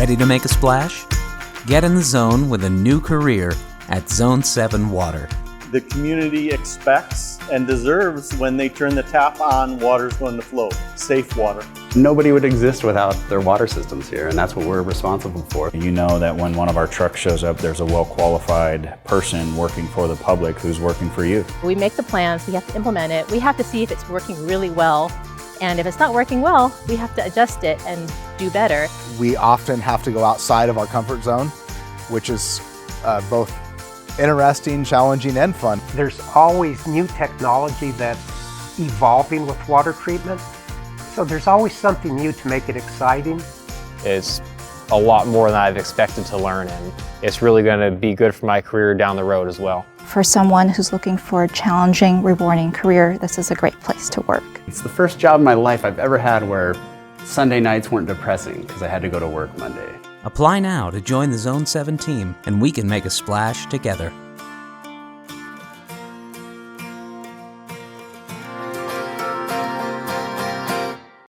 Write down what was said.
Ready to make a splash? Get in the zone with a new career at Zone 7 Water. The community expects and deserves when they turn the tap on, water's going to flow. Safe water. Nobody would exist without their water systems here, and that's what we're responsible for. You know that when one of our trucks shows up, there's a well-qualified person working for the public who's working for you. We make the plans, we have to implement it, we have to see if it's working really well, and if it's not working well, we have to adjust it and do better. We often have to go outside of our comfort zone, which is both interesting, challenging, and fun. There's always new technology that's evolving with water treatment, so there's always something new to make it exciting. It's a lot more than I've expected to learn, and it's really going to be good for my career down the road as well. For someone who's looking for a challenging, rewarding career, this is a great place to work. It's the first job in my life I've ever had where Sunday nights weren't depressing because I had to go to work Monday. Apply now to join the Zone 7 team, and we can make a splash together.